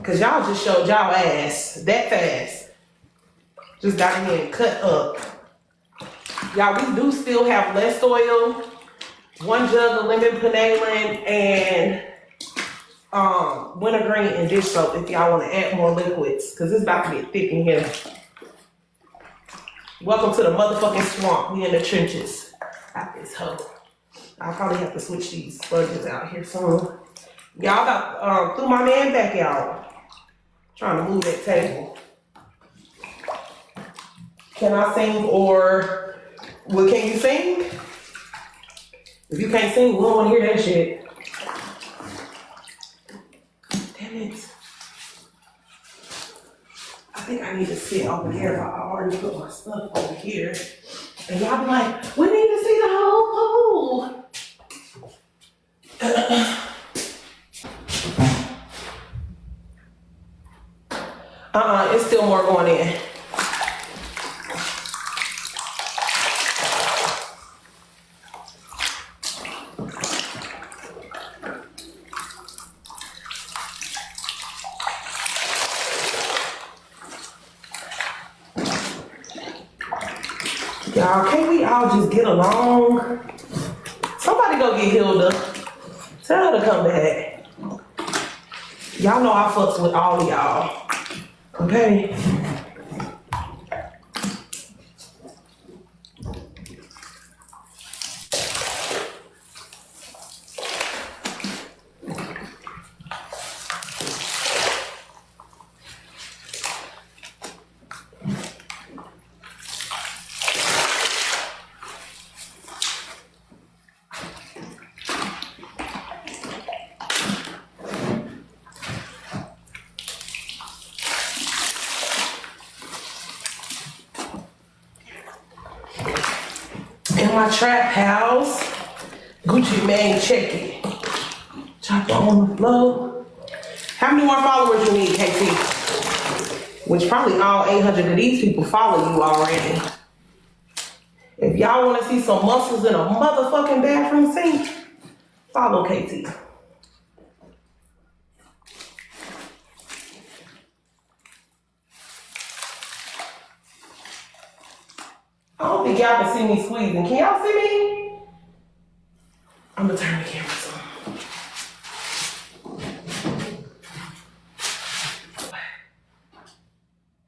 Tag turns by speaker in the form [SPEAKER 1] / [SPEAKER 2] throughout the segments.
[SPEAKER 1] Cause y'all just showed y'all ass that fast. Just got in here and cut up. Y'all, we do still have less oil, 1 jug of lemon penalin, and wintergreen and dish soap if y'all want to add more liquids, because it's about to get thick in here. Welcome to the motherfucking swamp. We in the trenches. Got this hoe. I'll probably have to switch these sponges out here soon. Y'all got threw my man back out. Trying to move that table. Can I sing or well, can you sing? If you can't sing, we don't want to hear that shit. Damn it. I think I need to sit over here, but I already put my stuff over here. And y'all be like, we need to see the whole pool. It's still more going in. Y'all, can't we all just get along? Somebody go get Hilda. Tell her to come back. Y'all know I fucks with all of y'all. Okay? My trap house, Gucci Mane, check it. Chopper on the floor. How many more followers you need, KT? Which probably all 800 of these people follow you already. If y'all want to see some muscles in a motherfucking bathroom sink, follow KT. I don't think y'all can see me squeezing. Can y'all see me? I'm gonna turn the cameras on.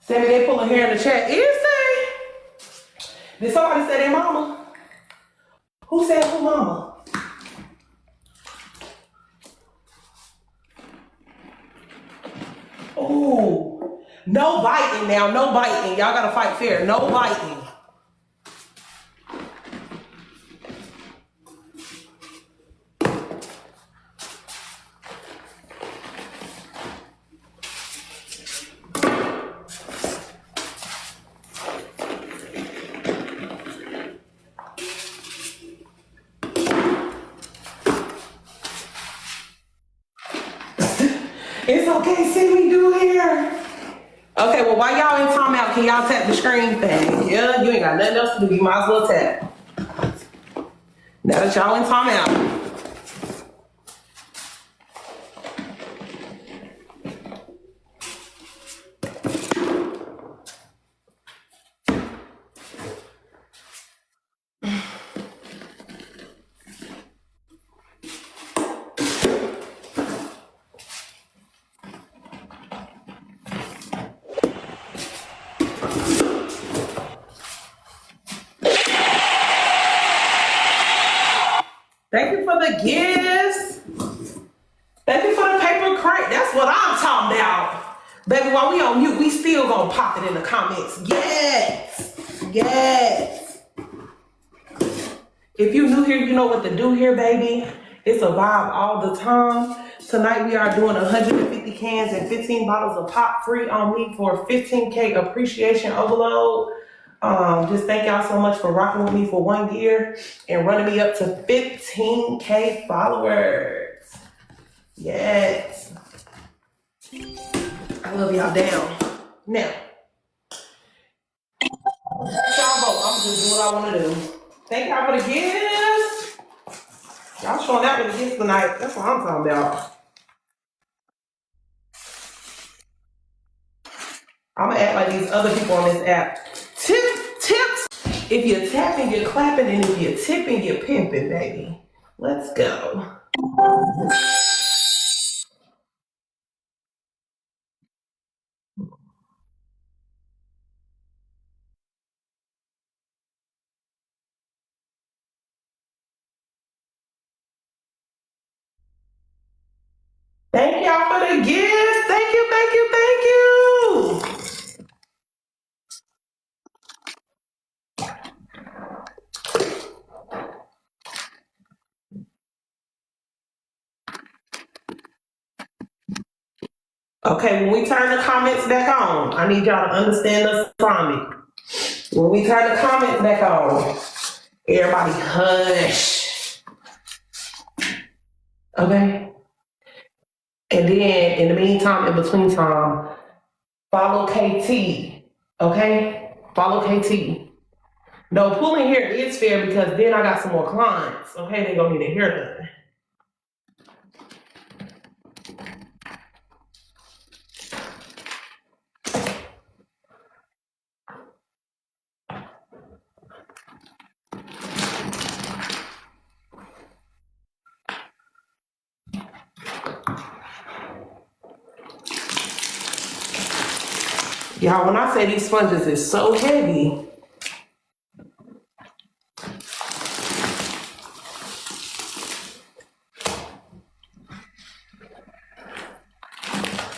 [SPEAKER 1] Sammy, they pulling hair in the chat. Is they? Did somebody say their mama? Who said who mama? Ooh. No biting now, no biting. Y'all gotta fight fair. No biting. It's okay, see me do here. Okay, well, while y'all in timeout, can y'all tap the screen thing? Yeah, you ain't got nothing else to do. You might as well tap. Now that y'all in timeout. Thank you for the gifts. Thank you for the paper crate. That's what I'm talking about. Baby, while we on mute, we still gonna pop it in the comments. Yes. Yes. If you new here, you know what to do here, baby. It's a vibe all the time. Tonight we are doing 150 cans and 15 bottles of pop free on me for 15K appreciation overload. Just thank y'all so much for rocking with me for 1 year and running me up to 15K followers. Yes. I love y'all down. Now, y'all vote. I'm just doing what I want to do. Thank y'all for the gifts. Y'all showing out with the gifts tonight. That's what I'm talking about. I'm gonna act like these other people on this app. Tips. If you're tapping, you're clapping, and if you're tipping, you're pimping, baby. Let's go. Thank y'all for the gift. Thank you, thank you, thank you. Okay, when we turn the comments back on, I need y'all to understand the assignment. When we turn the comments back on, everybody hush. Okay? And then, in the meantime, in between time, follow KT. Okay? Follow KT. No, pulling hair is fair because then I got some more clients. Okay? They're going to need a haircut. Y'all, when I say these sponges is so heavy,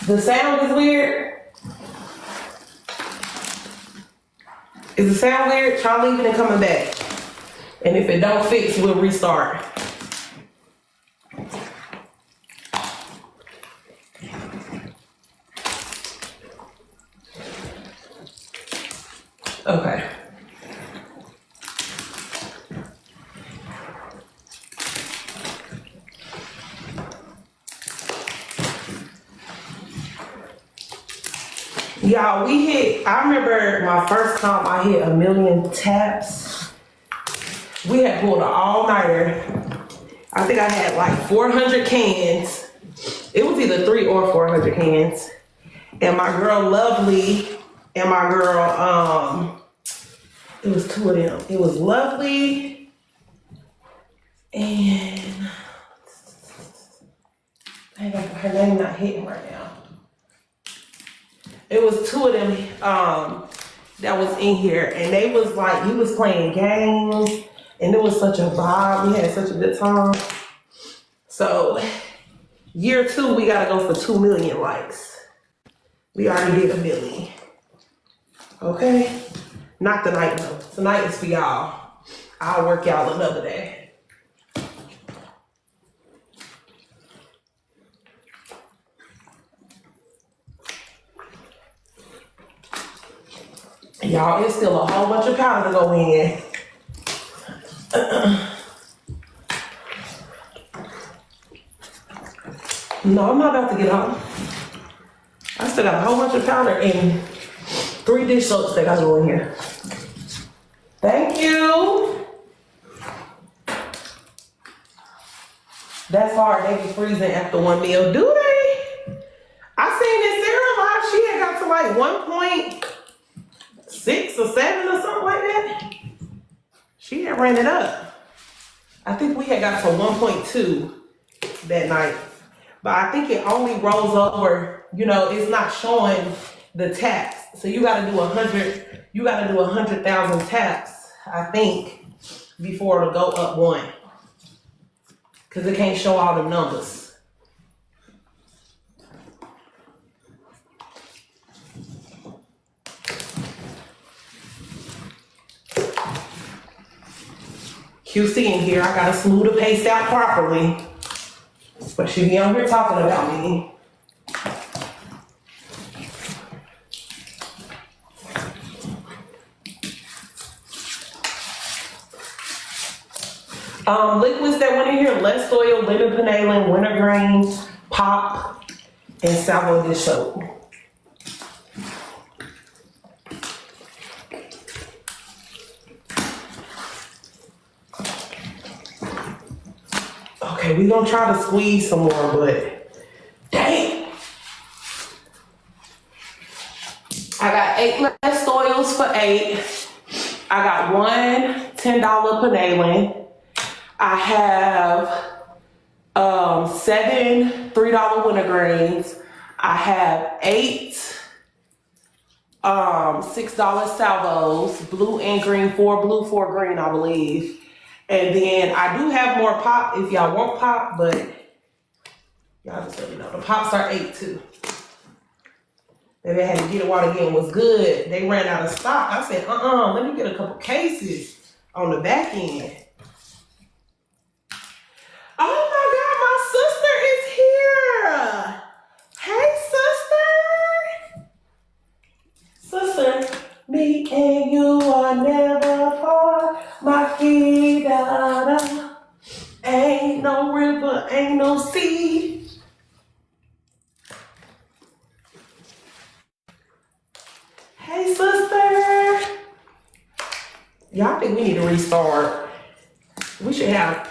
[SPEAKER 1] the sound is weird. Is the sound weird? Try leaving and coming back. And if it don't fix, we'll restart. Okay. Y'all, I remember my first time I hit 1 million taps. We had pulled an all-nighter. I think I had like 400 cans. It was either 300 or 400 cans. And my girl Lovely and my girl, it was two of them. It was Lovely and her name not hitting right now. It was two of them that was in here, and they was like, he was playing games, and it was such a vibe. We had such a good time. So year 2, we gotta go for 2 million likes. We already did 1 million. Okay? Not tonight though. Tonight is for y'all. I'll work y'all another day. Y'all, it's still a whole bunch of powder to go in. No, I'm not about to get off. I still got a whole bunch of powder and 3 dish soaps that gotta go in here. Thank you. That's hard. They be freezing after 1 meal. Do they? I seen this Sarah live. She had got to like 1.6 or 7 or something like that. She had ran it up. I think we had got to 1.2 that night. But I think it only rolls over, you know, it's not showing the taps. So you gotta do 100, you gotta do 100,000 taps, I think, before it'll go up 1. Cause it can't show all the numbers. QC in here, I gotta smooth the paste out properly. But she be on here talking about me. Liquids that went in here: less oil, lemon penalin, wintergreen, pop, and salvo dish soap. Okay, we gonna try to squeeze some more, but dang. I got 8 less oils for 8. I got one $10 panelling. I have 7 $3 wintergreens. I have 8 $6 salvos, blue and green, 4 blue, 4 green, I believe. And then I do have more pop if y'all want pop, but y'all just let me know. The pops are 8 too. Maybe I had to get it while again was good. They ran out of stock. I said, let me get a couple cases on the back end. Oh my God, my sister is here. Hey, sister. Sister, me and you are never far. My vida. Ain't no river, ain't no sea. Hey, sister. Y'all think we need to restart? We should have